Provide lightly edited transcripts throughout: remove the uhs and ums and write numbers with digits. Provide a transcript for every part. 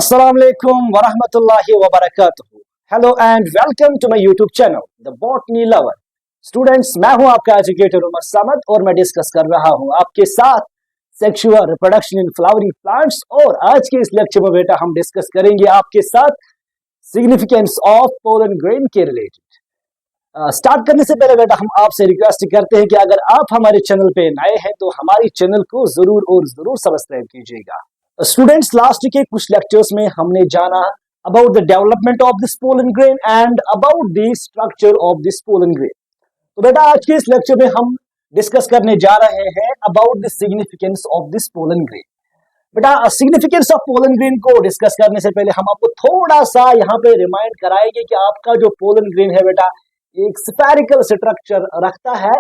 Assalamu alaikum wa rahmatullahi wa barakatuh. Hello and welcome to my YouTube channel, The Botany Lover. Students, मैं हूं आपका educator Umar Samad और मैं discuss कर रहा हूं आपके साथ sexual reproduction in flowering plants. और आज के इस लेक्चर में बेटा हम डिस्कस करेंगे आपके साथ सिग्निफिकेंस ऑफ पोलन ग्रेन के रिलेटेड। स्टार्ट करने से पहले बेटा हम आपसे रिक्वेस्ट करते हैं कि अगर आप हमारे चैनल पे नए हैं तो हमारे चैनल को जरूर और जरूर सब्सक्राइब कीजिएगा। स्टूडेंट्स, लास्ट के कुछ लेक्चर्स में हमने जाना about the development of this pollen grain and about the structure of this pollen grain. तो बेटा आज के इस लेक्चर में हम डिस्कस करने जा रहे हैं about the significance of this pollen grain. बेटा सिग्निफिकेंस ऑफ पोलन ग्रेन को डिस्कस करने से पहले हम आपको थोड़ा सा यहाँ पे रिमाइंड कराएंगे कि आपका जो पोलन ग्रेन है बेटा एक स्फेरिकल स्ट्रक्चर रखता है,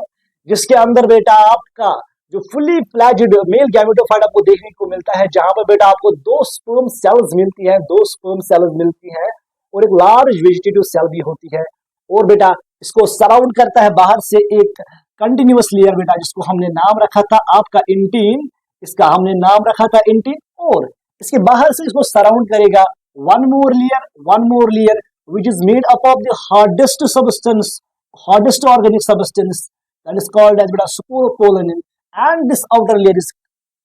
जिसके अंदर बेटा आपका जो फुली फ्लैज्ड मेल गैमेटोफाइट आपको देखने को मिलता है, जहां पर बेटा आपको दो स्पर्म सेल्स मिलती हैं और एक लार्ज वेजिटेटिव सेल भी होती है। और बेटा इसको सराउंड करता है बाहर से एक कंटिन्यूअस लेयर बेटा, जिसको हमने नाम रखा था आपका इंटीन। इसका हमने नाम रखा था इंटीन। और इसके बाहर से इसको सराउंड करेगा one more layer which is made up of the hardest organic substance that is called as beta sporopollenin, and this outer layer is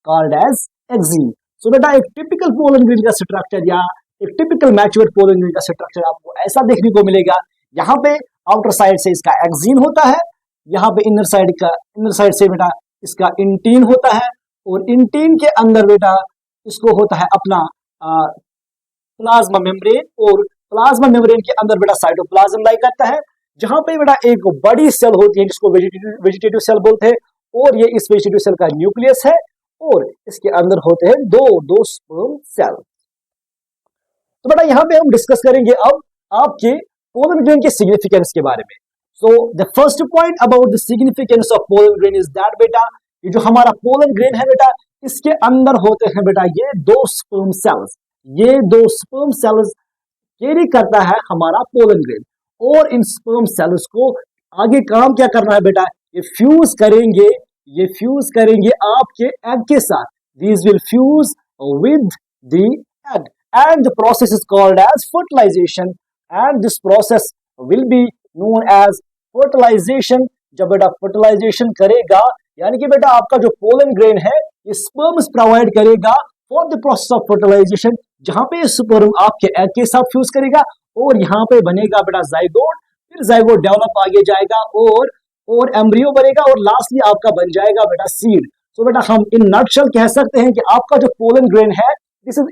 called as exene. So बेटा एक टिपिकल पोलन ग्रेन का structure या एक typical mature pollen grain का structure आपको ऐसा देखने को मिलेगा। यहाँ पे आउटर साइड से इसका एक्जीन होता है, यहाँ पे इनर साइड से बेटा इसका इंटीन होता है, और इंटीन के अंदर बेटा इसको होता है अपना प्लाज्मा मेम्ब्रेन, और प्लाज्मा मेम्ब्रेन के अंदर बेटा साइटोप्लाज्म लाई करता है, जहां पे बेटा एक बड़ी सेल होती है जिसको वेजिटेटिव सेल बोलते हैं, और ये इस वेजिटेटिव सेल का न्यूक्लियस है, और इसके अंदर होते हैं दो स्पर्म सेल। तो बेटा यहाँ पे हम डिस्कस करेंगे अब आपके पोलन ग्रेन के सिग्निफिकेंस के बारे में। So the first point about the significance of pollen grain is that बेटा ये जो हमारा पोलन ग्रेन है बेटा इसके अंदर होते हैं बेटा ये दो स्पर्म सेल्स कैरी करता है हमारा पोलन ग्रेन। और इन स्पर्म सेल्स को आगे काम क्या करना है बेटा, ये फ्यूज करेंगे आपके एग के साथ। These will fuse with the egg and the process is called as fertilisation, and this process will be known as fertilisation. जब बेटा फर्टिलाइजेशन करेगा यानी कि बेटा आपका जो पोलन ग्रेन है ये स्पर्म्स प्रोवाइड करेगा for the process of fertilisation, जहां पे स्पर्म आपके एग के साथ फ्यूज करेगा और यहाँ पे बनेगा बेटा जाइगोट। फिर जाइगोट डेवलप आगे जाएगा और एम्ब्रियो बनेगा, और लास्टली आपका बन जाएगा बेटा सीड। तो बेटा हम इन नटशेल कह सकते हैं कि आपका जो पोलन ग्रेन है this is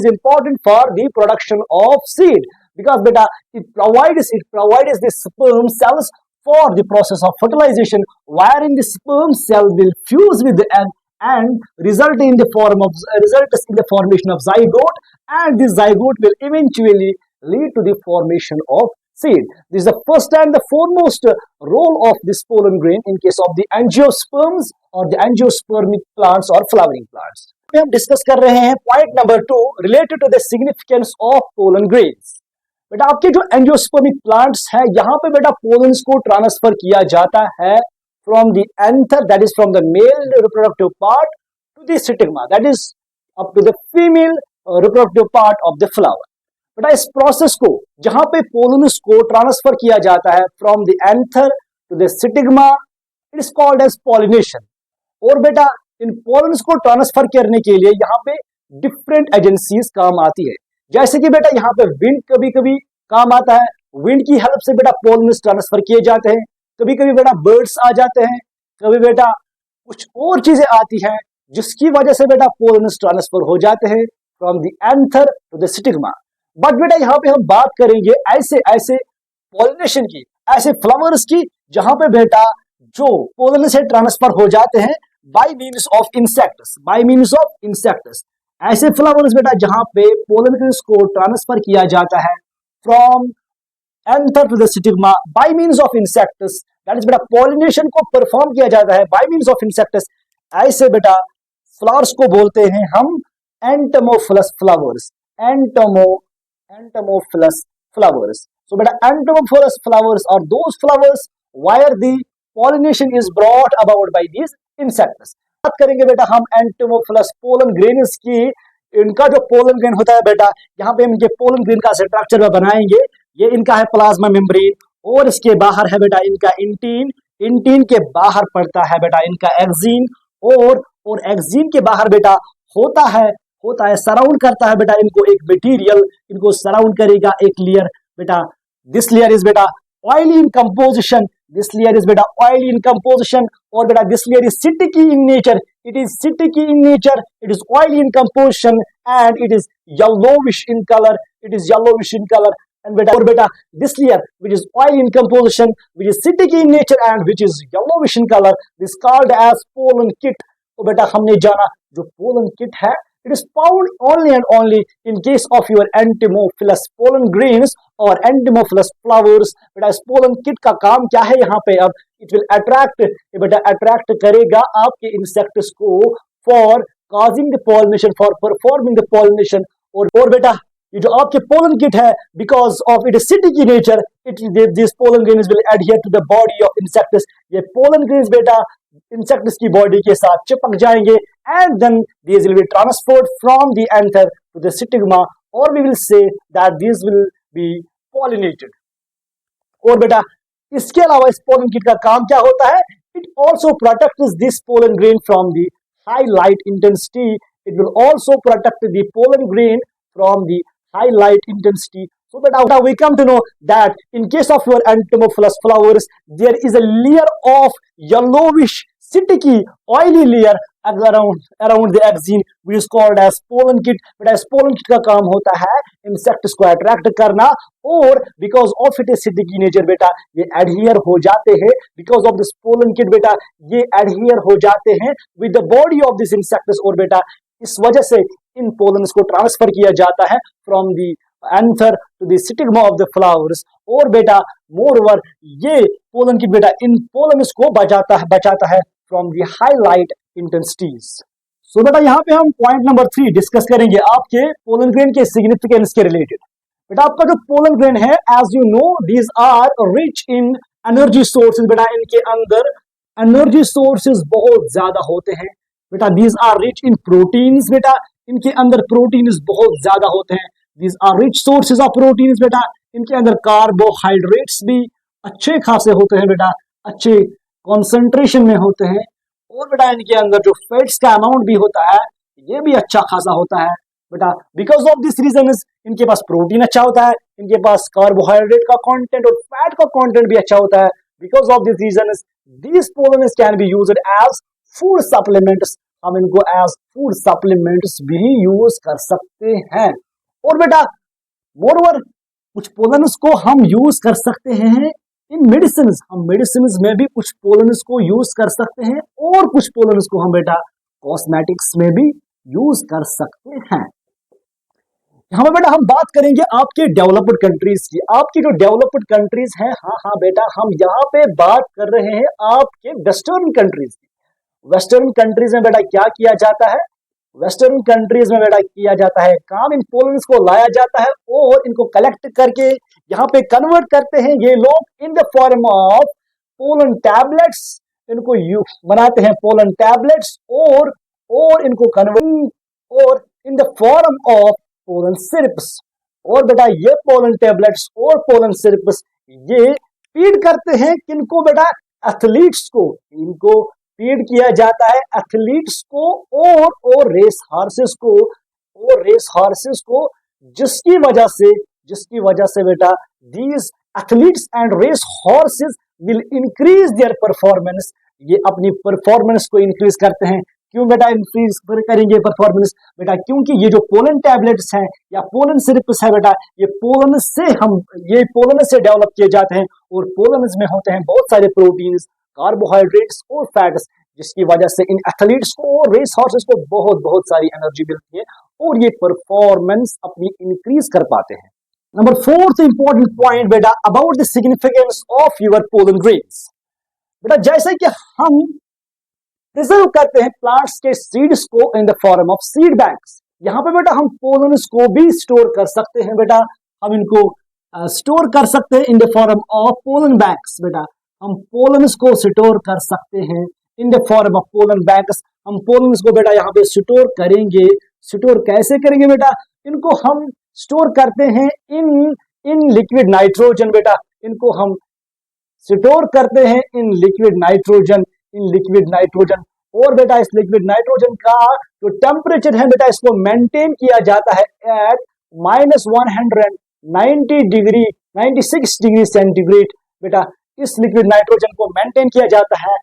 important for the production of seed, because बेटा it provides the sperm cells for the process of fertilization, wherein the sperm cell will fuse with the egg and results in the formation of zygote, and this zygote will eventually lead to the formation of seed. This is the first and the foremost role of this pollen grain in case of the angiosperms or the angiospermic plants or flowering plants. हम discuss कर रहे हैं point number 2 related to the significance of pollen grains. बेटा आपके जो angiospermic plants है यहाँ पे बेटा पोलन्स को ट्रांसफर किया जाता है from the anther, that is from the male reproductive part, to the stigma, that is up to the female reproductive part of the flower. बेटा इस प्रोसेस को जहां पे पोलन्स को ट्रांसफर किया जाता है from the anther to the stigma, it is called as pollination. और बेटा इन पोलन्स को ट्रांसफर करने के लिए यहाँ पे डिफरेंट एजेंसीज काम आती है, जैसे कि बेटा यहाँ पे विंड कभी कभी काम आता है। विंड की हेल्प से बेटा पोलन्स ट्रांसफर किए जाते हैं, कभी कभी बेटा बर्ड्स आ जाते हैं, कभी बेटा कुछ और चीजें आती हैं जिसकी वजह से बेटा पोलन्स ट्रांसफर हो जाते हैं from the anther to the stigma. But बेटा यहाँ पे हम बात करेंगे ऐसे पॉलिनेशन की, ऐसे फ्लावर्स की जहां पे बेटा जो पोलन से ट्रांसफर हो जाते हैं बाय मीन्स ऑफ इंसेक्ट्स। ऐसे फ्लावर्स बेटा जहां पे पोलन को ट्रांसफर किया जाता है from anther to the stigma by means of insects, that is बेटा पॉलिनेशन को परफॉर्म किया जाता है बाय मीन्स ऑफ इंसेक्ट्स। ऐसे बेटा फ्लावर्स को बोलते हैं हम एंटोमोफिलस फ्लावर्स। सो बेटा entomophilous flowers are those flowers where the pollination is brought about by these insects. बात करेंगे बेटा हम एंटोमोफिलस पोलन ग्रेन्स की इनका जो पोलन ग्रेन होता है बेटा, यहाँ पे हम इनके पोलन ग्रेन का स्ट्रक्चर बनाएंगे। ये इनका है प्लाज्मा मेम्ब्रेन, और इसके बाहर है बेटा इनका इंटीन, इंटीन के बाहर पड़ता है बेटा इनका एक्सीन, और एक्सीन के बाहर बेटा होता है सराउंड करता है बेटा इनको एक मटेरियल, इनको सराउंड करेगा एक लेयर बेटा। दिस लेयर इज बेटा oily in composition, this layer is बेटा ऑयली इन कंपोजिशन, और बेटा this layer is sticky in nature, it is sticky in nature, it is oily in composition, and it is yellowish in color, it is yellowish in color. And beta this layer which is oily in composition, which is sticky in nature, and which is yellowish in color, is called as pollen kit. तो बेटा हमने जाना जो pollen kit है, it is found only and only in case of your entomophilous pollen grains और entomophilous flowers. बेटा इस pollen kit का काम क्या है यहाँ पे? अब it will attract, बेटा attract करेगा आपके insects को for causing the pollination, for performing the pollination. और बेटा ये जो आपके pollen kit है, because of its sticky nature, these pollen grains will adhere to the body of insects. ये pollen grains बेटा insects की body के साथ चिपक जाएंगे, and then these will be transferred from the anther to the stigma, or we will say that these will be pollinated. और बेटा इसके अलावा इस pollen kit का काम क्या होता है? It also protects this pollen grain from the high light intensity. It will also protect the pollen grain from the high light intensity. So beta we come to know that in case of your entomophilous flowers, there is a layer of yellowish sticky oily layer around the axine, which is called as pollen kit. बेटा इस pollen kit का काम होता है insects को attract करना, और because of its sticky nature बेटा ये adhere हो जाते हैं, because of this pollen kit बेटा ये adhere हो जाते हैं with the body of this insects, और बेटा इस वजह से इन पोलन्स को ट्रांसफर किया जाता है from the anther to the stigma of the flowers. और बेटा मोर ओवर ये पोलन की बेटा इन पोलन्स को बचाता है from the high light intensities. So बेटा यहाँ पे हम पॉइंट नंबर 3 डिस्कस करेंगे आपके पोलन ग्रेन के सिग्निफिकेंस के रिलेटेड। बेटा आपका जो पोलन ग्रेन है, as you know these are rich in energy sources. बेटा इनके अंदर एनर्जी सोर्सेज बहुत ज्यादा होते हैं बेटा। These are rich in proteins. बेटा इनके अंदर प्रोटीन्स बहुत ज्यादा होते हैं। These are rich sources of proteins. बेटा इनके अंदर कार्बोहाइड्रेट्स भी अच्छे खासे होते हैं बेटा, अच्छे कॉन्सेंट्रेशन में होते हैं। और बेटा इनके अंदर जो फैट्स का अमाउंट भी होता है ये भी अच्छा खासा होता है बेटा। बिकॉज ऑफ दिस रीजन इनके पास प्रोटीन अच्छा होता है, इनके पास कार्बोहाइड्रेट का कंटेंट और फैट का कंटेंट भी अच्छा होता है। Because of this reason these pollens can be used as food supplements. हम इनको एज फूड सप्लीमेंट्स भी यूज कर सकते हैं। और बेटा मोरओवर कुछ पोलन्स को हम यूज कर सकते हैं इन मेडिसिन। हम मेडिसिन में भी कुछ पोलन्स को यूज कर सकते हैं, और कुछ पोलन्स को हम बेटा कॉस्मेटिक्स में भी यूज कर सकते हैं। यहाँ पे बेटा हम बात करेंगे आपके डेवलप्ड कंट्रीज की। आपकी जो डेवलप्ड कंट्रीज हैं, हाँ बेटा हम यहाँ पे बात कर रहे हैं आपके वेस्टर्न कंट्रीज की। वेस्टर्न कंट्रीज में बेटा क्या किया जाता है? वेस्टर्न कंट्रीज में बेटा किया जाता है काम, इन पोलन्स को लाया जाता है और इनको कलेक्ट करके यहाँ पे कन्वर्ट करते हैं ये लोग in the form of pollen tablets. इनको बनाते हैं पोलन टैबलेट्स, और इनको कन्वर्ट और in the form of pollen syrups. और बेटा ये पोलन टैबलेट्स और पोलन सिरप्स ये फीड करते हैं किनको बेटा? एथलीट्स को। इनको फीड किया जाता है एथलीट्स को और रेस हॉर्सेस को, जिसकी वजह से बेटा these athletes and race horses will increase their performance. ये अपनी परफॉर्मेंस को इंक्रीज करते हैं। क्यों बेटा इंक्रीज करेंगे परफॉर्मेंस? बेटा क्योंकि ये जो पोलन टैबलेट्स हैं या पोलन सिरप्स है बेटा ये पोलन से डेवलप किए जाते हैं, और पोलन में होते हैं बहुत सारे प्रोटीन्स, कार्बोहाइड्रेट्स और फैट्स, जिसकी वजह से इन एथलीट्स को और रेस हॉर्सेस को बहुत सारी एनर्जी मिलती है और ये परफॉर्मेंस अपनी इंक्रीज कर पाते हैं। नंबर 4th इंपॉर्टेंट पॉइंट बेटा about the significance of your pollen grains. बेटा जैसे कि हम प्रिजर्व करते हैं प्लांट्स के सीड्स को in the form of seed banks, यहाँ पे बेटा हम पोलन्स को भी स्टोर कर सकते हैं। बेटा हम इनको स्टोर कर सकते हैं in the form of pollen banks. बेटा हम पोलन्स को स्टोर कर सकते हैं in the form of pollen banks. हम पोलन्स को बेटा यहाँ पे स्टोर करेंगे स्टोर कैसे करेंगे बेटा? इनको हम स्टोर करते हैं इन लिक्विड नाइट्रोजन बेटा, इनको हम स्टोर करते हैं इन लिक्विड नाइट्रोजन। और बेटा इस लिक्विड नाइट्रोजन का जो टेम्परेचर है बेटा, इसको मेंटेन किया जाता है एट -196 सेंटीग्रेड। बेटा इस लिक्विड नाइट्रोजन को मेंटेन किया जाता है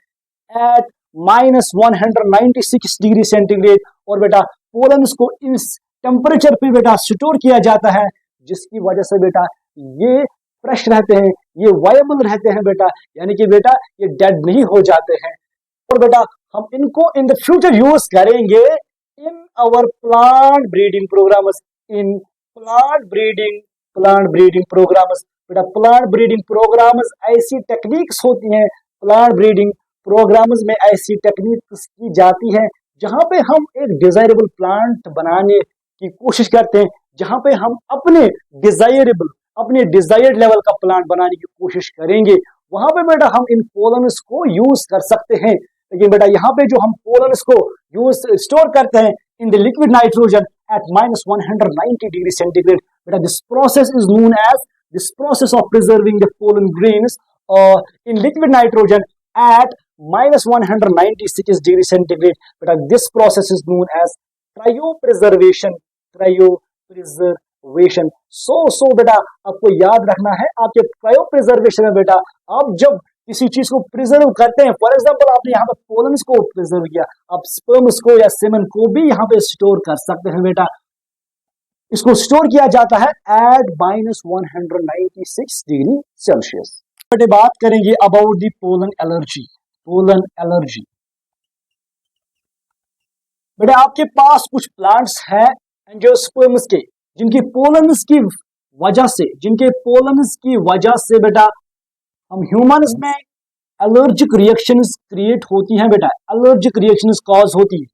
एट -196 सेंटीग्रेड। और बेटा पोलन्स को इस टेम्परेचर पे बेटा स्टोर किया जाता है, जिसकी वजह से बेटा ये फ्रेश रहते हैं, ये वायबल रहते हैं बेटा, यानी कि बेटा ये डेड नहीं हो जाते हैं। और बेटा हम इनको इन द फ्यूचर यूज करेंगे in our plant breeding programmes, in plant breeding programmes. बेटा प्लांट ब्रीडिंग प्रोग्राम्स ऐसी टेक्निक्स होती हैं, प्लांट ब्रीडिंग प्रोग्राम्स में ऐसी टेक्निक्स की जाती है जहां पे हम एक डिजायरेबल प्लांट बनाने की कोशिश करते हैं, जहां पे हम अपने डिजायर्ड लेवल का प्लांट बनाने की कोशिश करेंगे। वहां पे बेटा हम इन पोलन्स को यूज कर सकते हैं। लेकिन बेटा यहाँ पे जो हम पोलन्स को यूज स्टोर करते हैं in the liquid nitrogen at -190 degree centigrade, बेटा this process is known as this process of preserving the pollen grains in liquid nitrogen at -196 degree centigrade. बेटा this process is known as cryopreservation. So बेटा आपको याद रखना है, आपके cryopreservation में बेटा आप जब किसी चीज को प्रिजर्व करते हैं, फॉर एग्जांपल आपने यहाँ पे पोलन्स को प्रिजर्व किया, आप स्पर्म्स को या सेमन को भी यहाँ पे स्टोर कर सकते हैं बेटा। इसको स्टोर किया जाता है एट -196 डिग्री सेल्सियस। बात करेंगे अबाउट दी पोलन एलर्जी। बेटा आपके पास कुछ प्लांट्स हैं एंजियोस्पर्म्स के, जिनके पोलन्स की वजह से बेटा हम ह्यूमंस में एलर्जिक रिएक्शंस क्रिएट होती हैं बेटा, एलर्जिक रिएक्शंस कॉज होती है।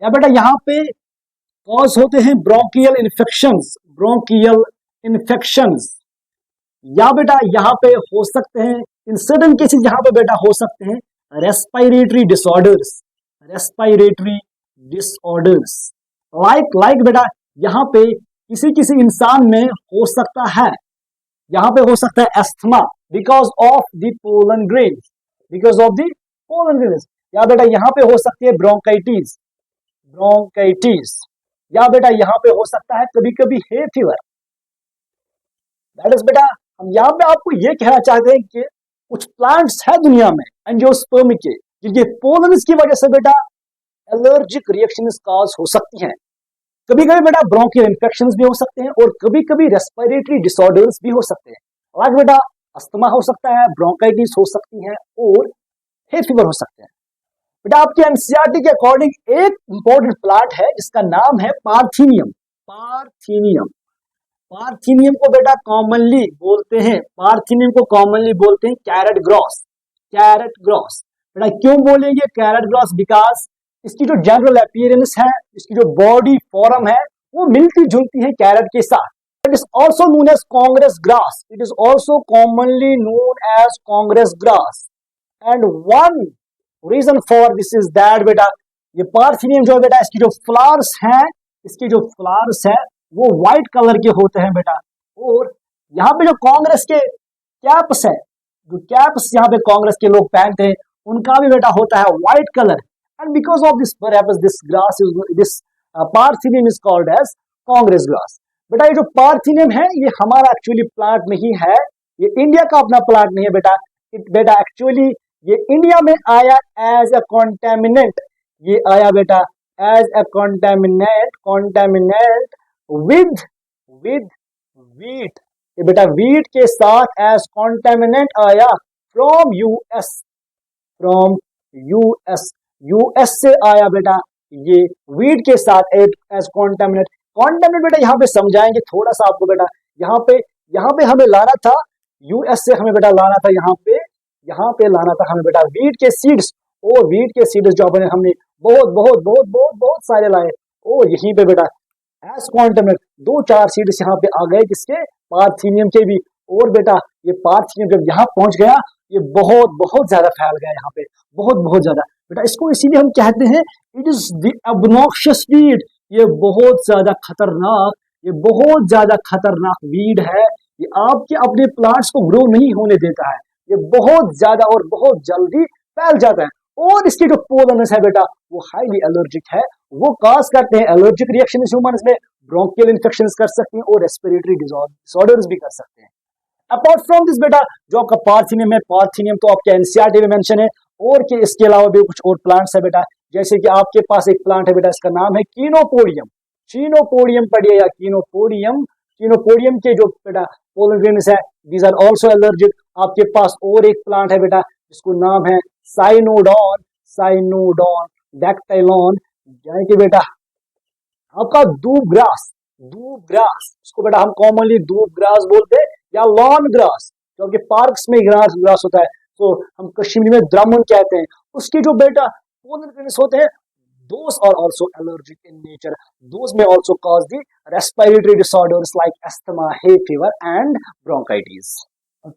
या बेटा यहाँ पे कॉज होते हैं ब्रोंकियल इन्फेक्शंस, या बेटा यहाँ पे हो सकते हैं इन सर्टेन केसेस, यहाँ पे बेटा हो सकते हैं रेस्पिरेटरी डिसऑर्डर्स लाइक बेटा यहाँ पे किसी इंसान में हो सकता है, यहाँ पे हो सकता है asthma because of the pollen grains, या बेटा यहाँ पे हो सकती है ब्रोंकाइटिस, या बेटा यहाँ पे हो सकता है कभी कभी हे फीवर। दैट इज बेटा हम यहाँ पे आपको ये कहना चाहते हैं कि कुछ प्लांट्स है दुनिया में एंजियोस्पर्म के, जिनके पोलन्स की वजह से बेटा एलर्जिक रिएक्शंस कॉज हो सकती हैं। कभी कभी बेटा ब्रोंकियल इन्फेक्शंस भी हो सकते हैं और कभी कभी रेस्पिरेटरी डिसऑर्डर्स भी हो सकते हैं। लाइक बेटा अस्थमा हो सकता है, ब्रोंकाइटिस हो सकती है और हे फीवर हो सकते हैं। बेटा आपके एनसीईआरटी के अकॉर्डिंग एक इंपॉर्टेंट प्लांट है जिसका नाम है पार्थीनियम। पार्थीनियम को बेटा कॉमनली बोलते हैं कैरेट ग्रॉस। बेटा क्यों बोलेंगे कैरेट ग्रॉस? बिकॉज इसकी जो जनरल अपीयरेंस है, इसकी जो बॉडी फॉर्म है, वो मिलती जुलती है कैरेट के साथ। It is also known as Congress grass, it is also commonly known as Congress grass. And one reason for this is that बेटा ये पार्थीनियम जो है बेटा इसकी जो फ्लावर्स है वो व्हाइट कलर के होते हैं बेटा। और यहाँ पे जो कांग्रेस के कैप्स है, जो कैप्स यहाँ पे कांग्रेस के लोग पहनते हैं, उनका भी बेटा होता है white colour. And because of this this parthenium is called as Congress grass. बेटा ये जो पार्थीनियम है ये हमारा एक्चुअली प्लांट नहीं है, ये इंडिया का अपना प्लांट नहीं है बेटा। बेटा एक्चुअली ये इंडिया में आया एज अ कॉन्टेमिनेंट, ये आया बेटा एज अ कॉन्टेमिनेंट विद वीट। ये बेटा वीट के साथ एज कॉन्टेमिनेंट आया फ्रॉम यूएस से आया बेटा ये वीट के साथ एज कॉन्टेमिनेंट बेटा यहाँ पे समझाएंगे थोड़ा सा आपको बेटा। यहाँ पे हमें लाना था यूएस से, हमें बेटा लाना था यहाँ पे लाना था हमें बेटा वीट के सीड्स। और वीट के सीड्स जो हमने बहुत सारे लाए, और यहीं पे बेटा एज कॉन्टेमिनेंट 2-4 सीड्स यहाँ पे आ गए किसके? पार्थीनियम के भी। और बेटा ये पार्थीनियम जब यहाँ पहुंच गया ये बहुत ज्यादा फैल गया यहाँ पे, बहुत ज्यादा बेटा। इसको इसीलिए हम कहते हैं it is the obnoxious weed, ये बहुत ज्यादा खतरनाक, ये बहुत ज्यादा खतरनाक वीड है। ये आपके अपने प्लांट्स को ग्रो नहीं होने देता है। ये बहुत ज्यादा और बहुत जल्दी फैल जाता है। और इसके जो पोलनस है बेटा वो हाईली एलर्जिक है। वो कॉज करते हैं एलर्जिक रिएक्शन ह्यूमंस में, ब्रोंकियल इन्फेक्शंस कर सकते हैं और रेस्पिरेटरी डिसऑर्डर्स भी कर सकते हैं। अपार्ट फ्रॉम दिस बेटा जो आपका पार्थिनियम है, पार्थिनियम तो आपके एनसीईआरटी में मेंशन है। और कि इसके अलावा भी कुछ और प्लांट्स है बेटा, जैसे कि आपके पास एक प्लांट है बेटा, इसका नाम है कीनोपोडियम। चीनोपोडियम पढ़िए या कीनोपोडियम। कीनोपोडियम के जो बेटा पोलन ग्रेन्स है दीज आर आल्सो एलर्जिक। आपके पास और एक प्लांट है बेटा जिसको नाम है साइनोडॉन, साइनोडॉन डैक्टाइलॉन, यानी कि बेटा आपका दूब ग्रास, दूब ग्रास, इसको बेटा हम कॉमनली दूब ग्रास बोलते हैं या लॉन ग्रास, जो आपके पार्क्स में ग्रास ग्रास होता है, तो हम कश्मीरी में द्रामन कहते हैं। उसके जो बेटा पोलन ग्रेन्स होते हैं those are also allergic in nature. Those may also cause the respiratory disorders like asthma, hay fever and bronchitis.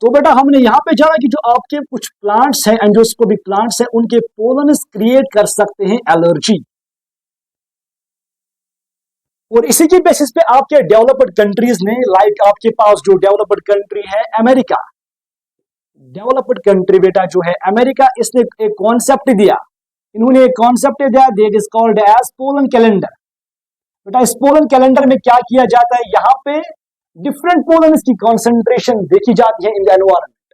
तो बेटा हमने यहाँ पे जाना कि जो आपके कुछ प्लांट्स हैं, एंजियोस्पर्मिक प्लांट्स हैं, उनके पोलन्स क्रिएट कर सकते हैं एलर्जी। और इसी की बेसिस पे आपके डेवलप्ड कंट्रीज ने, लाइक आपके पास जो डेवलप्ड कंट्री है अमेरिका, डेवलप्ड कंट्री बेटा जो है अमेरिका, इसने एक कॉन्सेप्ट दिया, इन्होंने एक कॉन्सेप्ट दिया, that is called as pollen calendar. बेटा इस पोलन कैलेंडर में क्या किया जाता है, यहाँ पे डिफरेंट पोलन की कॉन्सेंट्रेशन देखी जाती है इन द एनवायरमेंट।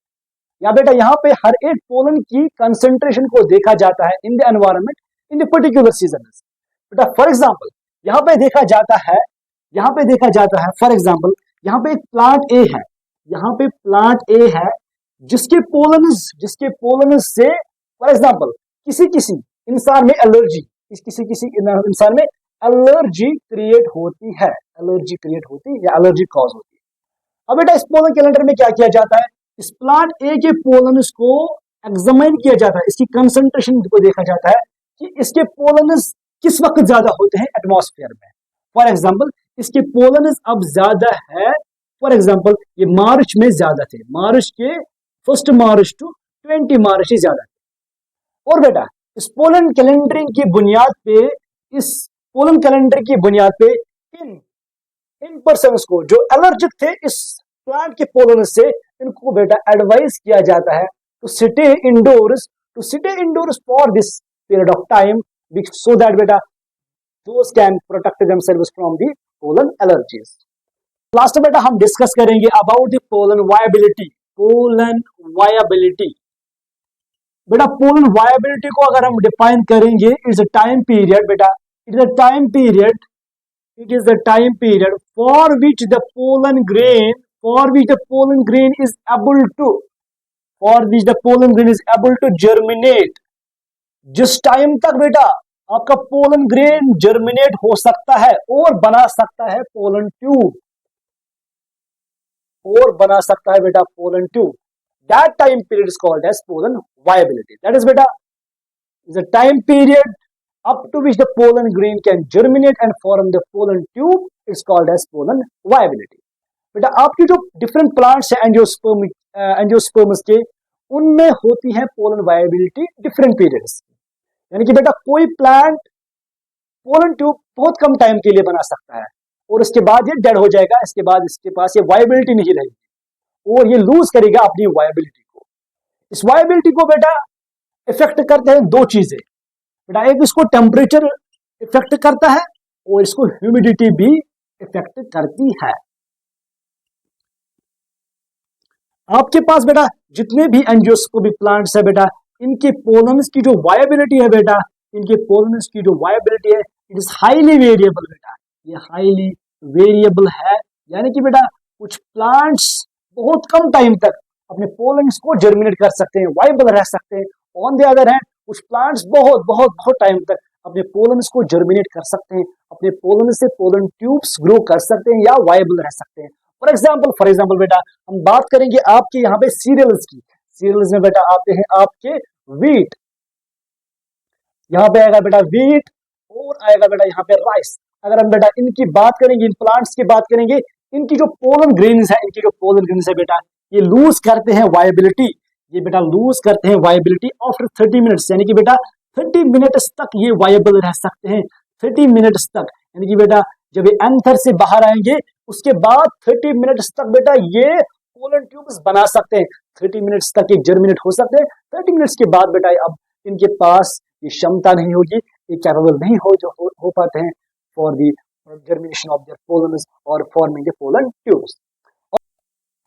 या बेटा यहाँ पे हर एक पोलन की कंसेंट्रेशन को देखा जाता है in the environment in the particular season. बेटा फॉर एग्जांपल यहाँ पे देखा जाता है, यहाँ पे देखा जाता है फॉर एग्जांपल यहाँ पे एक प्लांट ए है, यहाँ पे प्लांट ए है जिसके पोलन से फॉर एग्जांपल किसी इंसान में एलर्जी, किसी इंसान में एलर्जी क्रिएट होती है, एलर्जी क्रिएट होती है या एलर्जी कॉज होती है। अब बेटा इस पोलन कैलेंडर में क्या किया जाता है, इस प्लांट ए के पोलन्स को एग्जामिन किया जाता है, इसकी कंसंट्रेशन को देखा जाता है कि इसके पोलन्स किस वक्त ज्यादा होते हैं एटमॉस्फेयर में। फॉर एग्जांपल इसके पोलन्स अब ज्यादा है, फॉर एग्जांपल ये मार्च में ज्यादा थे, मार्च के 1 मार्च टू 20 मार्च ही ज्यादा थे। और बेटा इस पोलन कैलेंडरिंग की बुनियाद पे, इस पोलन कैलेंडर की बुनियाद पे इन पर्सन्स को जो एलर्जिक थे इस प्लांट के पोलन से, इनको बेटा एडवाइस किया जाता है to stay indoors for this period of time, so that बेटा those can protect themselves from the pollen allergies. Last में बेटा हम डिस्कस करेंगे about the pollen viability. Pollen viability बेटा, पोलन वायबिलिटी को अगर हम डिफाइन करेंगे, इट्स अ टाइम पीरियड बेटा, it is the time period for which the pollen grain is able to germinate. जिस टाइम तक बेटा आपका पोलन ग्रेन जर्मिनेट हो सकता है और बना सकता है पोलन ट्यूब, बेटा pollen tube, that time period is called as pollen viability. That is beta is a time period up to which the pollen grain can germinate and form the pollen tube. It's called as pollen viability. बेटा आपकी जो different plants है angiosperms के, उनमें होती है pollen viability different periods. यानी कि बेटा कोई प्लांट पोलन ट्यूब बहुत कम टाइम के लिए बना सकता है और उसके बाद ये डेड हो जाएगा, इसके बाद इसके पास ये वायबिलिटी नहीं रहेगी और ये लूज करेगा अपनी वायबिलिटी को। इस वायबिलिटी को बेटा इफेक्ट करते हैं दो चीजें बेटा, एक इसको टेम्परेचर इफेक्ट करता है और इसको ह्यूमिडिटी भी इफेक्ट करती है। आपके पास बेटा जितने भी एंजियोस्पर्मिक प्लांट्स है बेटा, इनके पोलन्स की जो वायबिलिटी है बेटा, इट इज हाईली वेरिएबल बेटा, ये हाईली वेरिएबल है। यानी कि बेटा कुछ प्लांट्स बहुत कम टाइम तक अपने पोलन्स को जर्मिनेट कर सकते हैं, वाइबल रह सकते हैं। ऑन द अदर हैंड कुछ प्लांट्स बहुत बहुत बहुत टाइम तक अपने पोलन्स को जर्मिनेट कर सकते हैं, अपने पोलन से पोलन ट्यूब्स ग्रो कर सकते हैं या वाइबल रह सकते हैं। फॉर एग्जाम्पल बेटा हम बात करेंगे आपके यहाँ पे सीरियल्स की। सीरियल्स में बेटा आते हैं आपके वीट, यहाँ पे आएगा बेटा वीट और आएगा बेटा यहाँ पे राइस। अगर हम बेटा इनकी बात करेंगे, इन प्लांट्स की बात करेंगे, इनकी जो पोलन ग्रेन्स है बेटा ये लूज करते हैं वायबिलिटी, ये बेटा लूज करते हैं वायबिलिटी आफ्टर 30 मिनट्स। यानी कि बेटा 30 मिनट्स तक ये वायबल रह सकते हैं, 30 मिनट्स तक। यानी कि बेटा जब ये एंथर से बाहर आएंगे उसके बाद 30 मिनट्स तक बेटा ये पोलन ट्यूब्स बना सकते हैं। 30 मिनट्स तक ये जर्मिनेट हो सकते हैं। 30 मिनट्स के बाद बेटा अब इनके पास ये क्षमता नहीं होगी, ये कैपेबल नहीं हो पाते हैं for the germination of their pollens और forming the pollen tubes.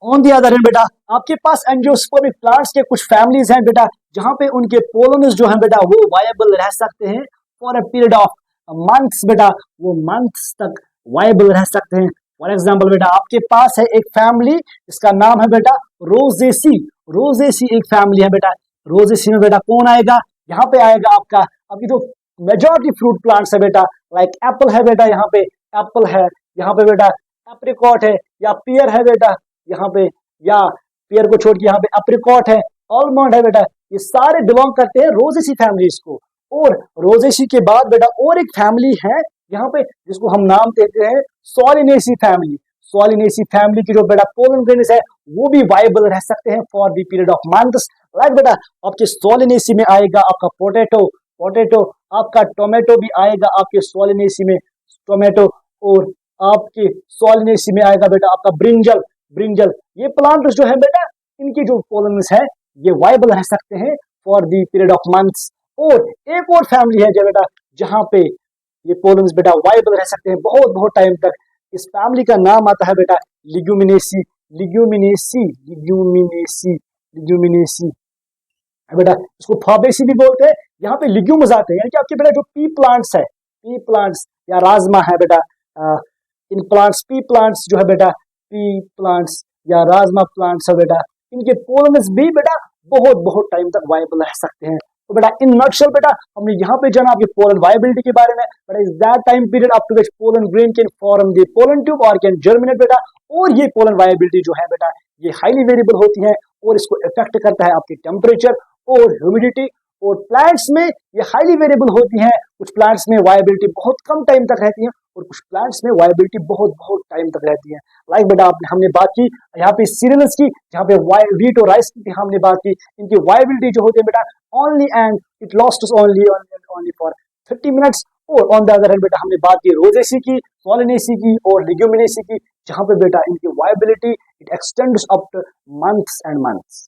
On the other hand बेटा आपके पास एंजियोस्पर्मिक प्लांट्स के कुछ फैमिलीज हैं बेटा, जहां पे उनके पोलन्स जो हैं बेटा वो वायबल रह सकते हैं for a period of months बेटा, वो मंथ्स तक वायबल रह सकते हैं। फॉर एग्जाम्पल बेटा आपके पास है एक फैमिली, इसका नाम है बेटा रोजेसी। रोजेसी एक फैमिली है बेटा। रोजेसी में बेटा कौन आएगा, यहाँ पे आएगा आपका अभी तो मेजॉरिटी फ्रूट प्लांट्स है बेटा, लाइक एप्पल है बेटा, यहाँ पे एप्पल है, यहाँ पे बेटा एप्रिकॉट है या पियर है बेटा यहाँ पे, या पियर को छोड़ के यहाँ पे एप्रिकॉट है, आलमंड है बेटा, ये सारे बिलोंग करते हैं रोजेसी फैमिलीज को। और रोजेसी के बाद बेटा और एक फैमिली है यहाँ पे जिसको हम नाम देते हैं सोलिनेसी फैमिली। सोलिनेसी फैमिली की जो बेटा पोलन ग्रेन्स है वो भी वायबल रह सकते हैं for the period of months. Like बेटा आपके सोलिनेसी में आएगा आपका पोटैटो, आपका टोमेटो भी आएगा आपके सोलिनेसी में, टोमेटो, और आपके सोलिनेसी में आएगा बेटा आपका ब्रिंजल। ये प्लांट जो है बेटा इनकी जो पोलन्स है ये वायबल रह सकते हैं for the period of months. और एक और फैमिली है जो बेटा जहां पे ये पोलन्स बेटा वायबल रह सकते हैं बहुत बहुत टाइम तक। इस फैमिली का नाम आता है बेटा लिग्यूमिनेसी बेटा, इसको फाबेसी भी बोलते हैं। यहाँ पे लिग्यूम्स आते हैं यानी कि आपके बेटा जो पी प्लांट्स या राजमा है बेटा, इन प्लांट्स पी प्लांट्स जो है बेटा, पी प्लांट्स या राजमा प्लांट्स है बेटा, इनके पोलन्स भी बेटा बहुत बहुत टाइम तक वायबल रह सकते हैं। तो बेटा इन नटशेल बेटा हमने यहाँ पे जाना आपके पोलन वायबिलिटी के बारे में, but is that time period up to which pollen grain can form the pollen tube और कैन जर्मिनेट बेटा। और ये पोलन वायबिलिटी जो है बेटा ये हाईली वेरिएबल होती है और इसको इफेक्ट करता है आपकी टेम्परेचर और ह्यूमिडिटी। और प्लांट्स में ये हाईली वेरिएबल होती हैं, कुछ प्लांट्स में वायबिलिटी बहुत कम टाइम तक रहती है और कुछ प्लांट्स में वायबिलिटी बहुत बहुत टाइम तक रहती है। लाइक बेटा हमने बात की यहाँ पे सीरियल्स की, जहाँ पे व्हीट और राइस की हमने बात की, इनकी वायबिलिटी जो होती है बेटा only and it lost only for 30 minutes. और ऑन द अदर हैंड बेटा हमने बात की रोजेसी की, सोलिनेसी की और लिग्यूमिनेसी की, जहाँ पे बेटा इनकी viability it extends up two months and months.